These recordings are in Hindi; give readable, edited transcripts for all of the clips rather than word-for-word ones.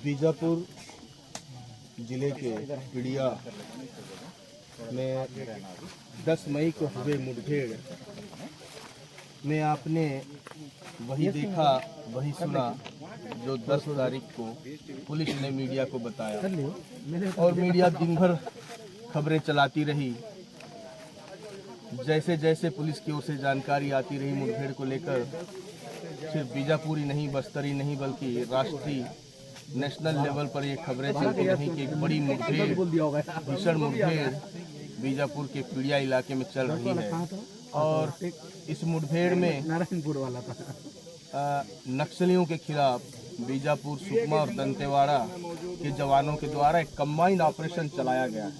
बीजापुर जिले के पिड़िया में 10 मई को हुए मुठभेड़ में आपने वही देखा वही सुना जो 10 तारीख को पुलिस ने मीडिया को बताया और मीडिया दिन भर खबरें चलाती रही। जैसे जैसे पुलिस की ओर से जानकारी आती रही मुठभेड़ को लेकर, सिर्फ बीजापुर ही नहीं, बस्तर ही नहीं, बल्कि राष्ट्रीय नेशनल लेवल पर ये खबरें चलती रही कि एक बड़ी मुठभेड़, भीषण मुठभेड़ बीजापुर के पिड़िया इलाके में चल रही है। और इस मुठभेड़ में नारायणपुर वाला था नक्सलियों के खिलाफ बीजापुर, सुकमा और दंतेवाड़ा के जवानों के द्वारा एक कंबाइंड ऑपरेशन चलाया गया है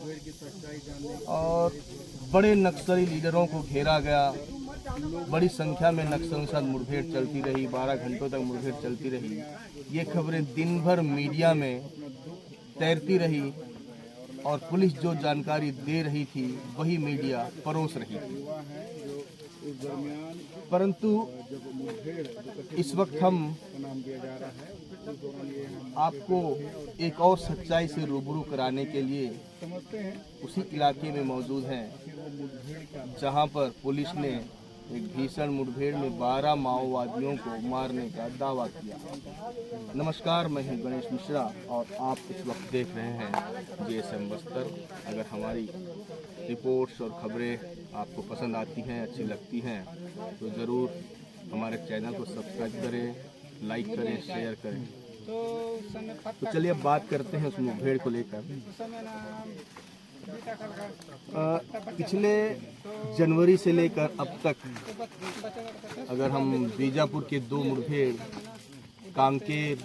और बड़े नक्सली लीडरों को घेरा गया। बड़ी संख्या में नक्सलियों के साथ मुठभेड़ चलती रही, 12 घंटों तक मुठभेड़ चलती रही। ये खबरें दिन भर मीडिया में तैरती रही और पुलिस जो जानकारी दे रही थी वही मीडिया परोस रही थी। परंतु इस वक्त हम आपको एक और सच्चाई से रूबरू कराने के लिए उसी इलाके में मौजूद हैं जहां पर पुलिस ने एक भीषण मुठभेड़ में 12 माओवादियों को मारने का दावा किया। नमस्कार, मैं हूं गणेश मिश्रा और आप इस वक्त देख रहे हैं GSM बस्तर। अगर हमारी रिपोर्ट्स और खबरें आपको पसंद आती हैं, अच्छी लगती हैं, तो ज़रूर हमारे चैनल को सब्सक्राइब करें, लाइक करें, शेयर करें। तो चलिए अब बात करते हैं उस मुठभेड़ को लेकर। पिछले जनवरी से लेकर अब तक अगर हम बीजापुर के 2 मुठभेड़, कांकेर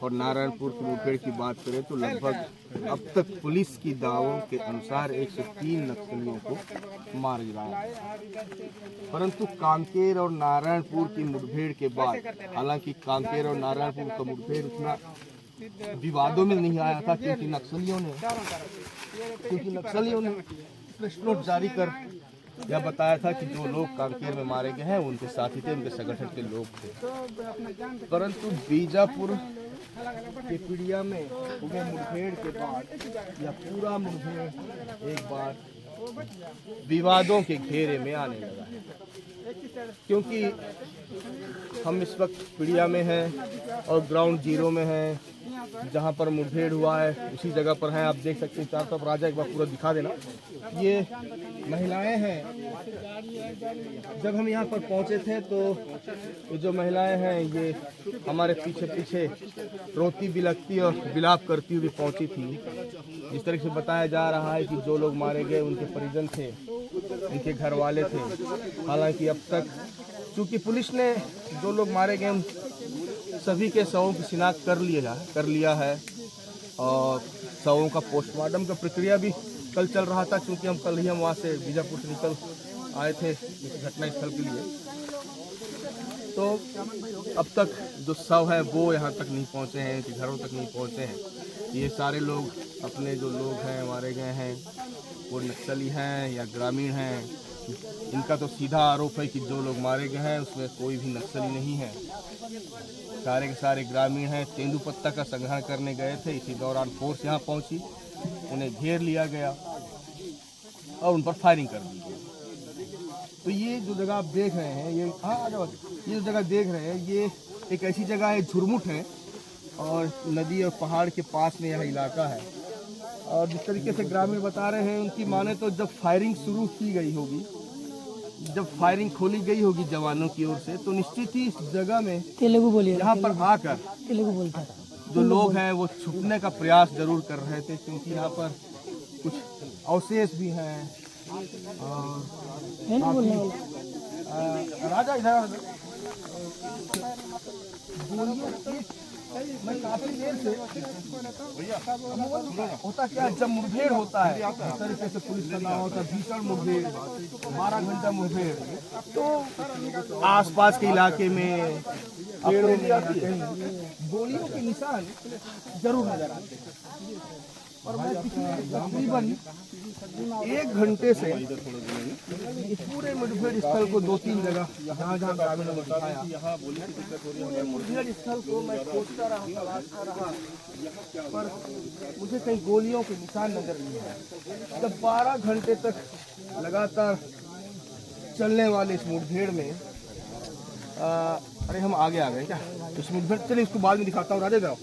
और नारायणपुर की मुठभेड़ की बात करें तो लगभग अब तक पुलिस की दावों के अनुसार 103 नक्सलियों को मार गिराया। परंतु कांकेर और नारायणपुर की मुठभेड़ के बाद, हालांकि कांकेर और नारायणपुर का मुठभेड़ उतना विवादों में नहीं आया था क्योंकि नक्सलियों ने प्रेस नोट जारी कर यह बताया था कि जो लोग कांकेर में मारे गए हैं उनके साथी थे, उनके संगठन के लोग थे। परंतु बीजापुर के पिड़िया में हुए मुठभेड़ के बाद यह पूरा मुठभेड़ एक बार विवादों के घेरे में आने लगा है, क्योंकि हम इस वक्त पिड़िया में हैं और ग्राउंड जीरो में हैं, जहां पर मुठभेड़ हुआ है उसी जगह पर हैं। आप देख सकते हैं चारों तरफ। राजा एक बार पूरा दिखा देना। ये महिलाएं हैं। जब हम यहाँ पर पहुँचे थे तो ये जो महिलाएं हैं ये हमारे पीछे पीछे रोती बिलखती और विलाप करती हुई पहुँची थी। जिस तरह से बताया जा रहा है कि जो लोग मारे गए उनके परिजन थे, उनके घर वाले थे। हालांकि अब तक चूँकि पुलिस ने जो लोग मारे गए सभी के शवों की शिनाख्त कर लिया है और शवों का पोस्टमार्टम का प्रक्रिया भी कल चल रहा था, क्योंकि हम कल ही वहाँ से बीजापुर से निकल आए थे इस घटनास्थल के लिए। तो अब तक जो शव है वो यहाँ तक नहीं पहुँचे हैं, कि घरों तक नहीं पहुँचे हैं। ये सारे लोग अपने जो लोग हैं मारे गए हैं वो नक्सली हैं या ग्रामीण हैं। इनका तो सीधा आरोप है कि जो लोग मारे गए हैं उसमें कोई भी नक्सली नहीं है, सारे के सारे ग्रामीण हैं। तेंदुपत्ता का संग्रहण करने गए थे, इसी दौरान फोर्स यहाँ पहुँची, उन्हें घेर लिया गया और उन पर फायरिंग कर दी गई। तो ये जो जगह आप देख रहे हैं, ये जो जगह देख रहे हैं ये एक ऐसी जगह है, झुरमुट है और नदी और पहाड़ के पास में यह इलाका है। और जिस तरीके से ग्रामीण बता रहे हैं, उनकी माने तो जब फायरिंग शुरू की गई होगी, जब फायरिंग खोली गई होगी जवानों की ओर से, तो निश्चित ही इस जगह में तेलुगु बोलिए, यहाँ पर आकर तेलुगु बोलता था, जो लोग हैं वो छुपने का प्रयास जरूर कर रहे थे, क्योंकि यहाँ पर कुछ अवशेष भी हैं। राजा इधर मैं काफी देर से होता क्या, जब मुठभेड़ होता है इस तरीके से पुलिस का नाम होता है भीषण मुठभेड़, 12 घंटा मुठभेड़, तो आसपास के इलाके में गोलियों के निशान जरूर नजर आते हैं। और मैं पिछले तकरीबन 1 घंटे से इस पूरे मुठभेड़ स्थल को 2-3 जगह जहाँ ग्रामीणों ने दिखाया, पूरे मुठभेड़ स्थल को मैं खोजता रहा, तलाशता रहा, पर मुझे कहीं गोलियों के निशान नजर नहीं आए। जब 12 घंटे तक लगातार चलने वाले इस मुठभेड़ में अरे हम आगे आ गए क्या इस मुठभेड़, चलिए इसको बाद में दिखाता हूँ। राजा गाँव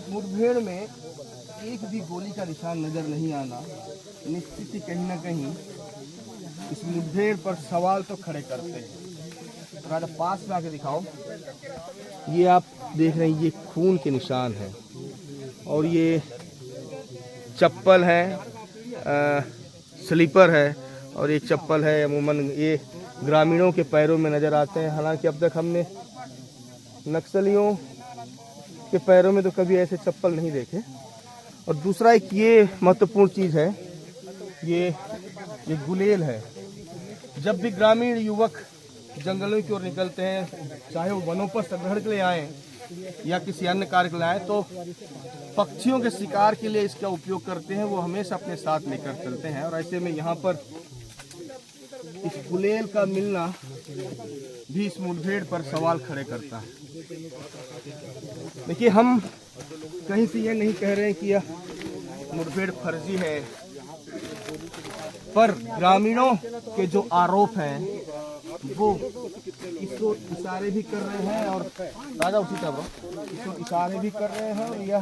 मुठभेड़ में एक भी गोली का निशान नजर नहीं आना निश्चित ही कहीं ना कहीं इस मुठभेड़ पर सवाल तो खड़े करते हैं। राजा पास में आके दिखाओ, ये आप देख रहे हैं, ये खून के निशान हैं और ये चप्पल है, स्लीपर है और एक चप्पल है, अमूमन ये ग्रामीणों के पैरों में नज़र आते हैं। हालांकि अब तक हमने नक्सलियों के पैरों में तो कभी ऐसे चप्पल नहीं देखे। और दूसरा एक ये महत्वपूर्ण चीज़ है, ये गुलेल है। जब भी ग्रामीण युवक जंगलों की ओर निकलते हैं, चाहे वो वनों पर संग्रहण के लिए आएँ या किसी अन्य कार्य के लिए आएँ, तो पक्षियों के शिकार के लिए इसका उपयोग करते हैं, वो हमेशा अपने साथ लेकर चलते हैं। और ऐसे में यहाँ पर इस गुलेल का मिलना भी इस मुठभेड़ पर सवाल खड़े करता है। देखिए, हम कहीं से ये नहीं कह रहे हैं कि यह मुठभेड़ फर्जी है, पर ग्रामीणों के जो आरोप हैं वो इसको इशारे भी कर रहे हैं और राजा उसी तरह इसको इशारे भी कर रहे हैं। और यह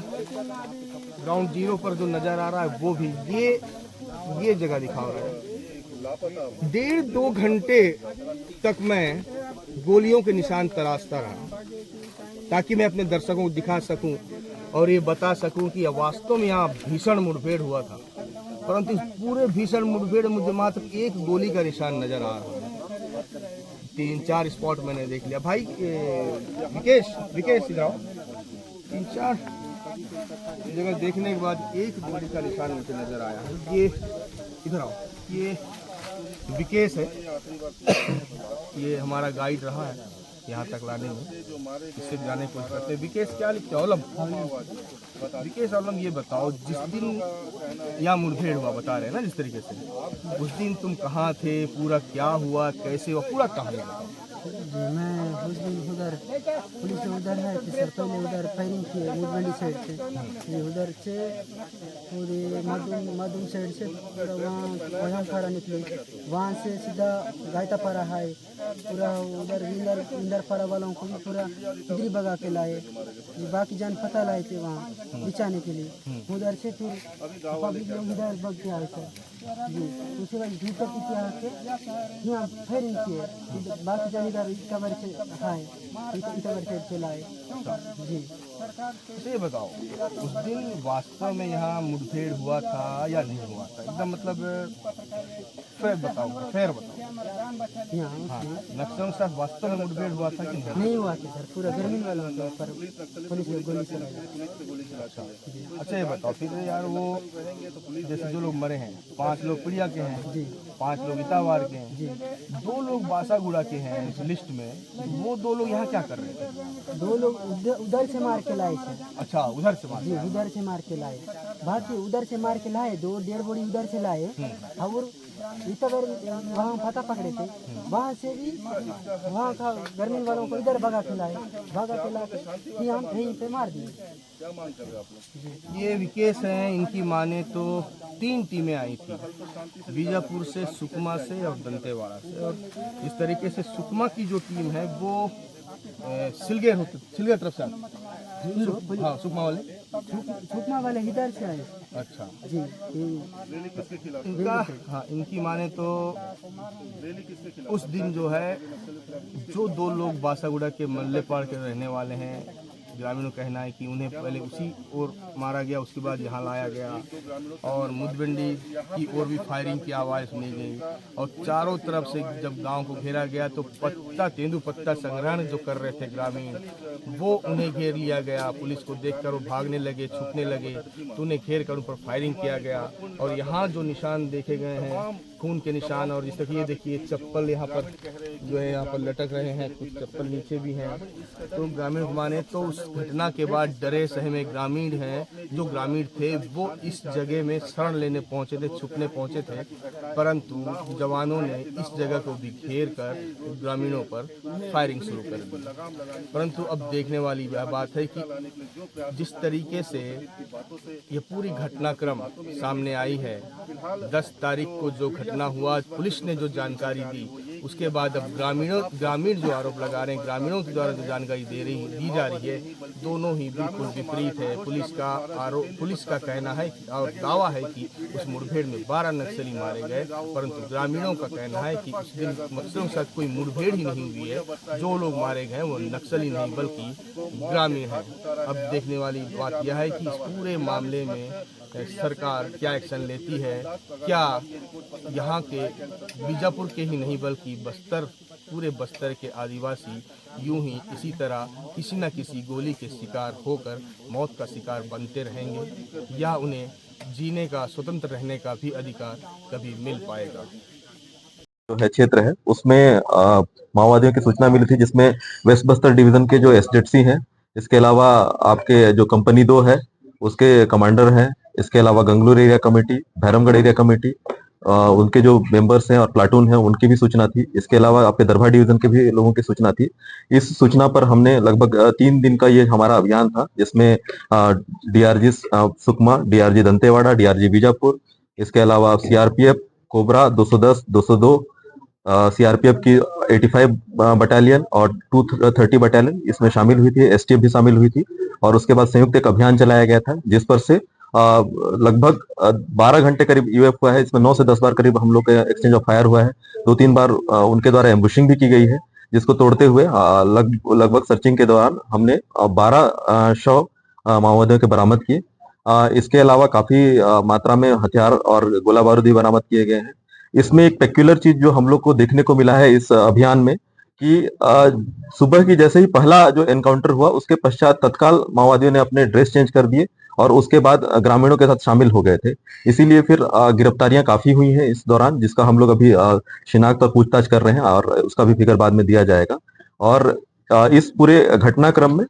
ग्राउंड जीरो पर जो नज़र आ रहा है वो भी ये जगह दिखा रहा है। 1.5-2 घंटे तक मैं गोलियों के निशान तलाशता रहा ताकि मैं अपने दर्शकों को दिखा सकूं और ये बता सकूं कि वास्तव में यहाँ भीषण मुठभेड़ हुआ था। परंतु इस पूरे भीषण मुठभेड़ में मुझे मात्र एक गोली का निशान नजर आ रहा है। 3-4 स्पॉट मैंने देख लिया। भाई विकेश इधर आओ। 3-4 जगह देखने के बाद एक गोली का निशान मुझे नजर आया। ये इधर आओ, ये विकेश है, ये हमारा गाइड रहा है यहाँ तक लाने में, इससे जाने की कोशिश करते हैं। विकेश क्या लिखते हो? विकेश औलम, ये बताओ, जिस दिन यहाँ मुठभेड़ हुआ बता रहे हैं ना जिस तरीके से, उस दिन तुम कहाँ थे, पूरा क्या हुआ, कैसे हुआ, पूरा कहानी बताओ। जी, मैं उस दिन उधर पुलिस उधर है कि सर पहले उधर फायरिंग की मुठभेड़ी साइड से, ये उधर से पूरे मादुम साइड से पूरा वहाँ खारा निकले, वहाँ से सीधा गायतापारा है, पूरा उधर इंदर पारा वालों को भी पूरा इधर भगा के लाए, बाकी जान पता लाए थे वहाँ बिछाने के लिए। उधर से फिर पब्लिक लोग इधर भग के आए थे जी। उसके बाद भीतर पीछे आके यहाँ फायरिंग किए, बाकी जान इधर इटावर से आए, इटावर साइड से लाए जी। ये बताओ, उस दिन वास्तव में यहाँ मुठभेड़ हुआ था या नहीं हुआ था? एकदम मतलब फेर बताओ। हाँ, नक्सलियों के साथ वास्तव में मुठभेड़ हुआ था कि नहीं हुआ था सर? पूरा ग्रामीण वालों के ऊपर पुलिस ने गोली चलाई। अच्छा, ये बताओ फिर यार, वो जैसे जो लोग मरे हैं, 5 लोग पिड़िया के हैं जी, 5 लोग इटावार के हैं जी, 2 लोग बासागुड़ा के हैं इस लिस्ट में, वो 2 लोग यहाँ क्या कर रहे थे? 2 लोग उधर से मार के लाए थे। अच्छा, उधर से मार? जी, उधर से मार के लाए, बाकी उधर से मार के लाए, 2 डेढ़ बॉडी उधर से लाए और इटावर वहाँ पता पकड़े थे, वहाँ से भी वहाँ का ग्रामीण वालों को इधर भगा के लाए, भगा के ला के हम यहीं पे मार दिए। ये विकेश हैं, इनकी माने तो 3 टीमें आई थी, बीजापुर से, सुकमा से और दंतेवाड़ा से। और इस तरीके से सुकमा की जो टीम है वो सिलगेर तरफ से हाँ, सुकमा वाले इधर से आए। अच्छा जी, इनकी माने तो उस दिन जो है, जो 2 लोग बासागुड़ा के मल्लेपाड़ के रहने वाले हैं, ग्रामीणों का कहना है कि उन्हें पहले उसी ओर मारा गया, उसके बाद यहाँ लाया गया और मुदबंडी की ओर भी फायरिंग की आवाज़ सुनी गई। और चारों तरफ से जब गांव को घेरा गया तो तेंदुपत्ता संग्रहण जो कर रहे थे ग्रामीण, वो उन्हें घेर लिया गया। पुलिस को देखकर वो भागने लगे, छुपने लगे, तो उन्हें घेर कर उन पर फायरिंग किया गया। और यहाँ जो निशान देखे गए हैं, खून के निशान, और जैसे कि ये देखिए चप्पल यहाँ पर जो है यहाँ पर लटक रहे हैं, कुछ चप्पल नीचे भी हैं। तो ग्रामीण माने तो उस घटना के बाद डरे सहमे ग्रामीण हैं, जो ग्रामीण थे वो इस जगह में शरण लेने पहुंचे थे, छुपने पहुंचे थे, परंतु जवानों ने इस जगह को भी घेर कर ग्रामीणों पर फायरिंग शुरू कर दी। परंतु अब देखने वाली यह बात है कि जिस तरीके से ये पूरी घटनाक्रम सामने आई है, 10 तारीख को जो घटना हुआ, पुलिस ने जो जानकारी दी, उसके बाद अब ग्रामीण जो आरोप लगा रहे हैं, ग्रामीणों के द्वारा जो जानकारी दी जा रही है, दोनों ही बिल्कुल विपरीत है। पुलिस का कहना है और दावा है कि उस मुठभेड़ में 12 नक्सली मारे गए, परंतु ग्रामीणों का कहना है कि उस दिन नक्सलियों के साथ कोई मुठभेड़ ही नहीं हुई है, जो लोग मारे गए वो नक्सली नहीं बल्कि ग्रामीण है। अब देखने वाली बात यह है कि इस पूरे मामले में सरकार क्या एक्शन लेती है, क्या यहाँ के बीजापुर के ही नहीं बल्कि पूरे बस्तर के आदिवासी यूं ही इसी तरह किसी न किसी गोली के शिकार होकर मौत का शिकार बनते रहेंगे, या उन्हें जीने का, स्वतंत्र रहने का भी अधिकार कभी मिल पाएगा। जो है क्षेत्र है उसमें माओवादियों की सूचना मिली थी, जिसमें वेस्ट बस्तर डिवीजन के जो एसजेडसी हैं, इसके अलावा आपके जो कंपनी 2 है उसके कमांडर हैं, इसके अलावा Gangalur area committee, Bhairamgarh area committee, उनके जो मेंबर्स हैं और प्लाटून हैं उनकी भी सूचना थी। इसके अलावा आपके दरभा डिवीजन के भी लोगों की सूचना थी। इस सूचना पर हमने लगभग 3 दिन का ये हमारा अभियान था, जिसमें DRG Sukma, DRG Dantewada, DRG Bijapur, इसके अलावा सीआरपीएफ कोबरा 210, 202, सीआरपीएफ की 85 बटालियन और 230 बटालियन इसमें शामिल हुई थी, एसटीएफ भी शामिल हुई थी, और उसके बाद संयुक्त एक अभियान चलाया गया था, जिस पर से लगभग 12 घंटे करीब यूएफ हुआ है। इसमें 9 से 10 बार करीब हम लोग का एक्सचेंज ऑफ फायर हुआ है। 2-3 बार उनके द्वारा एम्बुशिंग भी की गई है, जिसको तोड़ते हुए लगभग सर्चिंग के दौरान हमने 12 शव माओवादियों के बरामद किए। इसके अलावा काफी मात्रा में हथियार और गोला बारूद भी बरामद किए गए हैं। इसमें एक पेक्युलर चीज जो हम लोग को देखने को मिला है इस अभियान में कि सुबह की जैसे ही पहला जो एनकाउंटर हुआ, उसके पश्चात तत्काल माओवादियों ने अपने ड्रेस चेंज कर दिए और उसके बाद ग्रामीणों के साथ शामिल हो गए थे। इसीलिए फिर गिरफ्तारियां काफी हुई हैं इस दौरान, जिसका हम लोग अभी शिनाख्त और पूछताछ कर रहे हैं और उसका भी फिगर बाद में दिया जाएगा। और इस पूरे घटनाक्रम में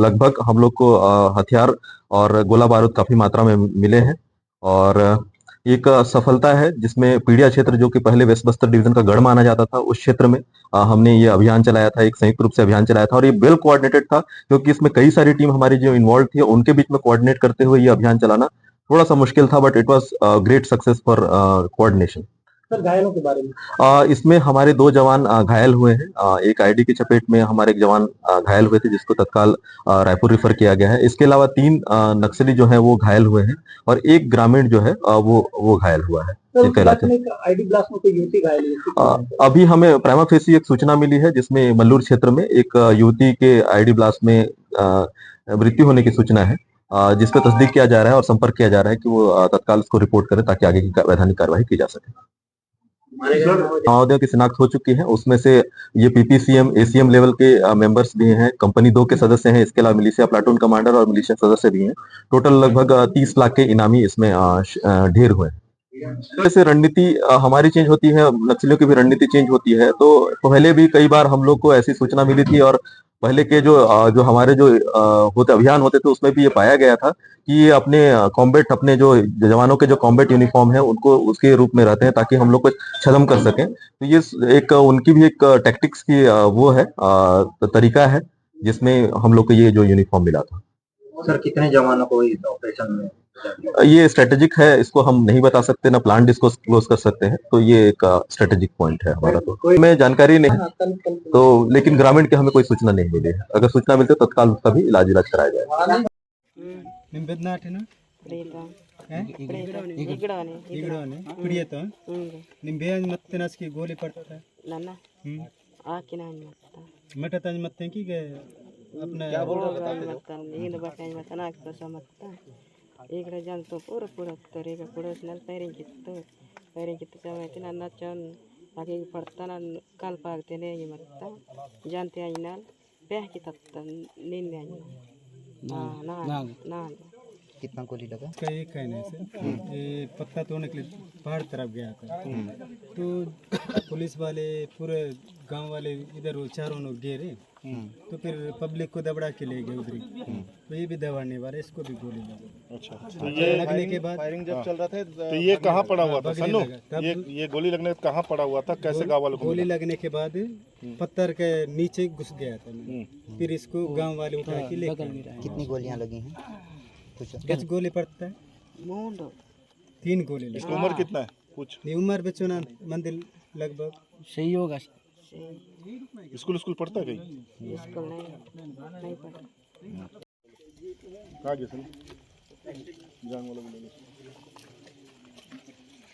लगभग हम लोग को हथियार और गोला बारूद काफी मात्रा में मिले हैं, और एक सफलता है जिसमें पीड़िया क्षेत्र, जो कि पहले वेस्ट बस्तर डिवीजन का गढ़ माना जाता था, उस क्षेत्र में हमने ये अभियान चलाया था, एक संयुक्त रूप से अभियान चलाया था, और ये वेल कोऑर्डिनेटेड था, क्योंकि इसमें कई सारी टीम हमारी जो इन्वॉल्व थी, उनके बीच में कोऑर्डिनेट करते हुए ये अभियान चलाना थोड़ा सा मुश्किल था, but it was great success for coordination. Sir, घायलों के बारे में इसमें हमारे 2 जवान घायल हुए हैं। एक आईडी की चपेट में हमारे एक जवान घायल हुए थे, जिसको तत्काल रायपुर रेफर किया गया है। इसके अलावा 3 नक्सली जो है वो घायल हुए हैं, और एक ग्रामीण जो है वो घायल हुआ है। आईडी ब्लास्ट में कोई युवती घायल हुई? अभी हमें प्राइमा फेसी एक सूचना मिली है, जिसमें मल्लूर क्षेत्र में एक युवती के आईडी ब्लास्ट में मृत्यु होने की सूचना है, जिस पर तस्दीक किया जा रहा है और संपर्क किया जा रहा है कि वो तत्काल इसको रिपोर्ट करें, ताकि आगे की वैधानिक कार्रवाई की जा सके। माओवादियों की शिनाख्त हो चुकी है, उसमें से ये पीपीसीएम, एसीएम लेवल के मेंबर्स भी हैं, कंपनी 2 के सदस्य हैं, इसके अलावा मिलिशिया प्लाटून कमांडर और मिलिशिया सदस्य भी हैं। टोटल लगभग 30 लाख के इनामी इसमें ढेर हुए हैं। जैसे रणनीति हमारी चेंज होती है, नक्सलियों की भी रणनीति चेंज होती है। तो पहले भी कई बार हम लोग को ऐसी सूचना मिली थी, और पहले के जो हमारे जो अभियान होते थे, उसमें भी ये पाया गया था कि ये अपने जो जवानों के जो कॉम्बैट यूनिफॉर्म है उनको उसके रूप में रहते हैं, ताकि हम लोग को छदम कर सकें। तो ये एक उनकी भी एक टैक्टिक्स की वो है, तरीका है, जिसमें हम लोग को ये जो यूनिफॉर्म मिला था। सर, कितने जवानों को इस ऑपरेशन में? ये स्ट्रेटेजिक है, इसको हम नहीं बता सकते, ना प्लान डिस्क्लोज क्लोज कर सकते हैं, तो ये एक स्ट्रेटेजिक पॉइंट है हमारा। तो हमें जानकारी नहीं, तो लेकिन ग्रामीण की हमें कोई सूचना नहीं मिली है। अगर सूचना मिलती है तत्काल उसका भी इलाज कराया जाएगा। ಗೋಲಿ ಪಡ್ತ ನನ್ನ ಆಕಿನ ಮಟ ತಂಜ ಮತ್ತೆ ಕೀಗೆ अपने ನೀನು ಬಕಾಯಿ ಮತ್ತೆ ನಾಕ್ತ ಮತ್ತೆ ಈಗ ಜಂತು ಪೂರ ತರಿಗೆ ಪುಡಸ್ನಲ್ಲಿ ಪೈರಿಂಗಿತ್ತು ಸಮಯಕ್ಕೆ ನನ್ನ ಚನ್ ಹಾಗೆ ಪಡ್ತಾ ನಾನು ಕಲ್ಪ ಆಗ್ತೇನೆ ಮತ್ತೆ जानते आई नाल ब्याह की तब नींद आई ना कितना गोली लगा? कई कहने से ये पत्ता तोड़ने के लिए पहाड़ तरफ गया था, तो पुलिस वाले पूरे गांव वाले इधर वो चारों लोग घेरे, तो फिर पब्लिक को दबड़ा के ले गए उधर तो ये भी दबाने वाले इसको भी गोली लगी। अच्छा, तो ये लगने के बाद फायरिंग जब चल रहा था तो ये कहाँ पड़ा हुआ था बगने सन्नू? लगा। तब ये गोली लगने कहाँ पड़ा हुआ था, कैसे गाँव वालों को गोली मिला? लगने के बाद पत्थर के नीचे घुस गया था मैं। फिर इसको गांव वाले उठा के ले गए। कितनी गोलियां लगी हैं कुछ? 10 गोली पड़ता है, 3 गोली लगी। इसकी उम्र कितना है कुछ? ये उम्र बच्चों ना मंदिर लगभग सही होगा। स्कूल पढ़ता है कहीं? कहाँ गया सर? जान वाला भी ले लो।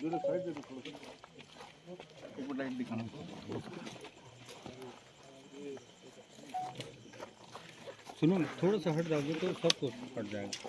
जो साइड दे दो थोड़ा सा। एक मिनट लाइट दिखाना। सुनो थोड़ा सा हट जाओगे तो सब कुछ हट जाएगा।